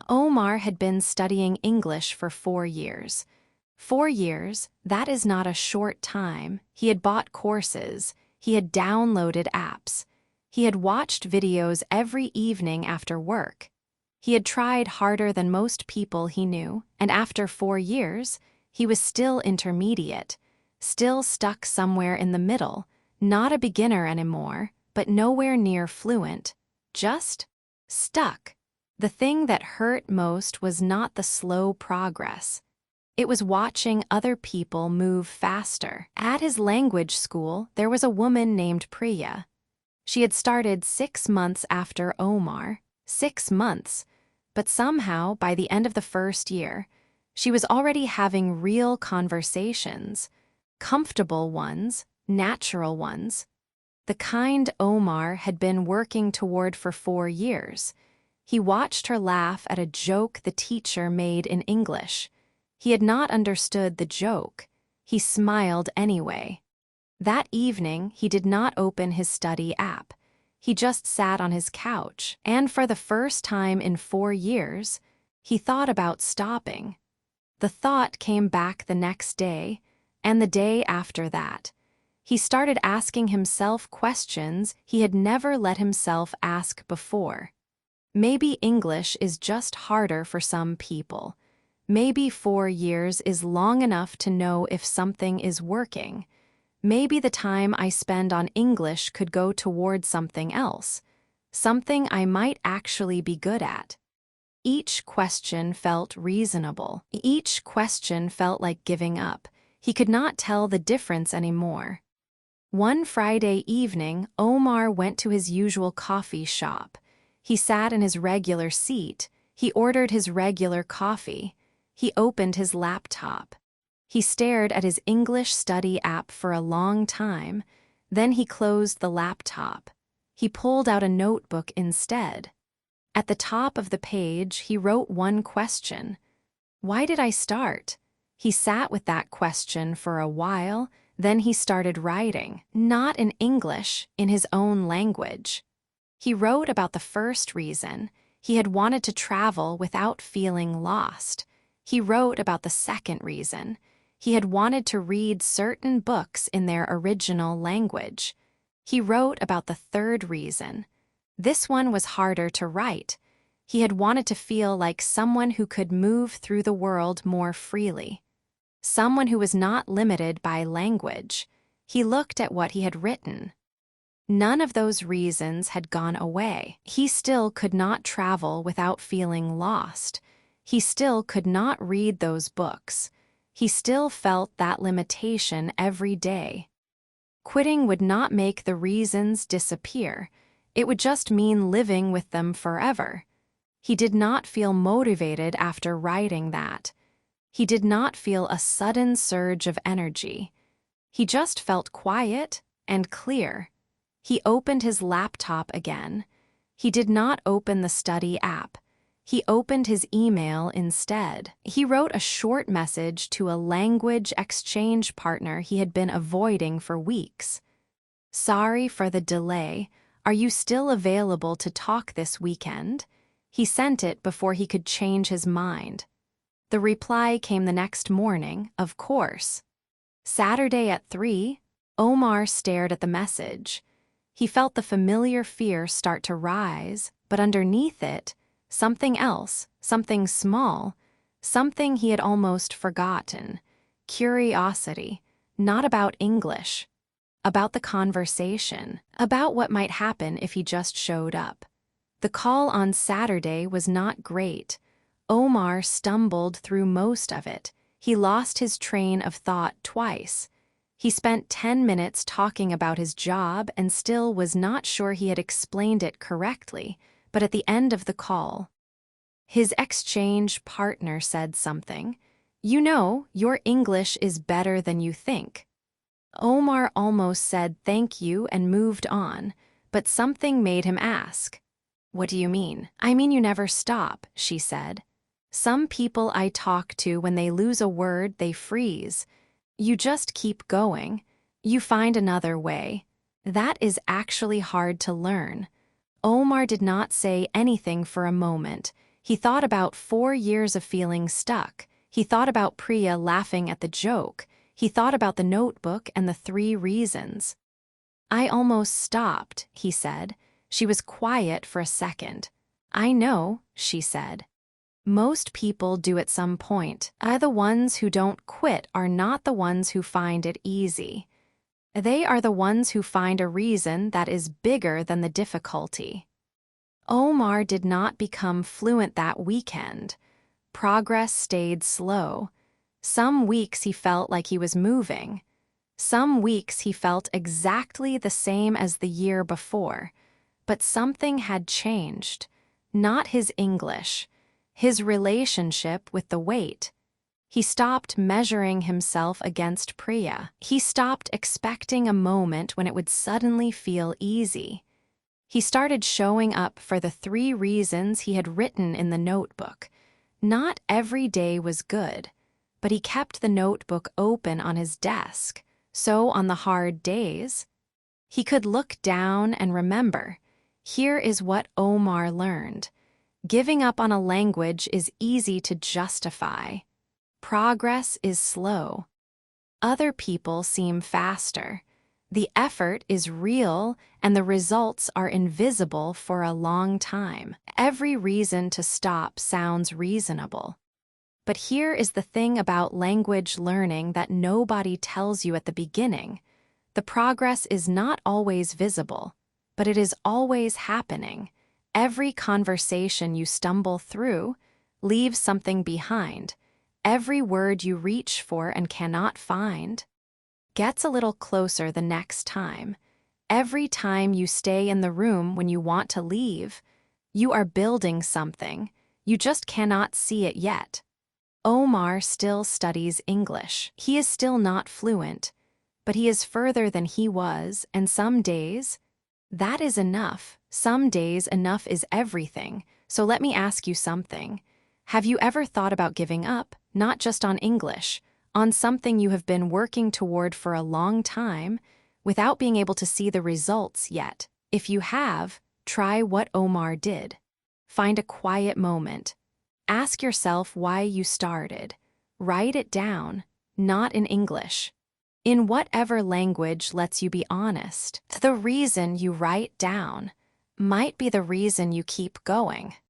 Omar had been studying English for 4 years. 4 years, that is not a short time. He had bought courses, he had downloaded apps, he had watched videos every evening after work. He had tried harder than most people he knew, and after 4 years, he was still intermediate, still stuck somewhere in the middle, not a beginner anymore, but nowhere near fluent, just stuck. The thing that hurt most was not the slow progress. It was watching other people move faster. At his language school, there was a woman named Priya. She had started 6 months after Omar. 6 months. But somehow, by the end of the first year, she was already having real conversations. Comfortable ones, natural ones. The kind Omar had been working toward for 4 years. He watched her laugh at a joke the teacher made in English. He had not understood the joke. He smiled anyway. That evening, he did not open his study app. He just sat on his couch, and for the first time in 4 years, he thought about stopping. The thought came back the next day, and the day after that. He started asking himself questions he had never let himself ask before. Maybe English is just harder for some people. Maybe 4 years is long enough to know if something is working. Maybe the time I spend on English could go toward something else, something I might actually be good at. Each question felt reasonable. Each question felt like giving up. He could not tell the difference anymore. One Friday evening, Omar went to his usual coffee shop. He sat in his regular seat. He ordered his regular coffee. He opened his laptop. He stared at his English study app for a long time. Then he closed the laptop. He pulled out a notebook instead. At the top of the page, he wrote one question. Why did I start? He sat with that question for a while. Then he started writing, not in English, in his own language. He wrote about the first reason. He had wanted to travel without feeling lost. He wrote about the second reason. He had wanted to read certain books in their original language. He wrote about the third reason. This one was harder to write. He had wanted to feel like someone who could move through the world more freely. Someone who was not limited by language. He looked at what he had written. None of those reasons had gone away. He still could not travel without feeling lost. He still could not read those books. He still felt that limitation every day. Quitting would not make the reasons disappear. It would just mean living with them forever. He did not feel motivated after writing that. He did not feel a sudden surge of energy. He just felt quiet and clear. He opened his laptop again. He did not open the study app. He opened his email instead. He wrote a short message to a language exchange partner he had been avoiding for weeks. Sorry for the delay. Are you still available to talk this weekend? He sent it before he could change his mind. The reply came the next morning, of course. Saturday at 3, Omar stared at the message. He felt the familiar fear start to rise, but underneath it, something else, something small, something he had almost forgotten. Curiosity, not about English, about the conversation, about what might happen if he just showed up. The call on Saturday was not great. Omar stumbled through most of it. He lost his train of thought twice. He spent 10 minutes talking about his job and still was not sure he had explained it correctly, but at the end of the call, his exchange partner said something. You know, your English is better than you think. Omar almost said thank you and moved on, but something made him ask. What do you mean? I mean you never stop, she said. Some people I talk to, when they lose a word, they freeze. You just keep going. You find another way. That is actually hard to learn. Omar did not say anything for a moment. He thought about 4 years of feeling stuck. He thought about Priya laughing at the joke. He thought about the notebook and the 3 reasons. I almost stopped, he said. She was quiet for a second. I know, she said. Most people do at some point. The ones who don't quit are not the ones who find it easy. They are the ones who find a reason that is bigger than the difficulty. Omar did not become fluent that weekend. Progress stayed slow. Some weeks he felt like he was moving. Some weeks he felt exactly the same as the year before. But something had changed. Not his English. His relationship with the weight. He stopped measuring himself against Priya. He stopped expecting a moment when it would suddenly feel easy. He started showing up for the 3 reasons he had written in the notebook. Not every day was good, but he kept the notebook open on his desk, so on the hard days, he could look down and remember, here is what Omar learned. Giving up on a language is easy to justify. Progress is slow. Other people seem faster. The effort is real and the results are invisible for a long time. Every reason to stop sounds reasonable. But here is the thing about language learning that nobody tells you at the beginning. The progress is not always visible, but it is always happening. Every conversation you stumble through leaves something behind. Every word you reach for and cannot find gets a little closer the next time. Every time you stay in the room when you want to leave, you are building something. You just cannot see it yet. Omar still studies English. He is still not fluent, but he is further than he was, and some days, that is enough. Some days, enough is everything. So let me ask you something. Have you ever thought about giving up, not just on English, on something you have been working toward for a long time, without being able to see the results yet? If you have, try what Omar did. Find a quiet moment. Ask yourself why you started. Write it down, not in English. In whatever language lets you be honest. The reason you write down might be the reason you keep going.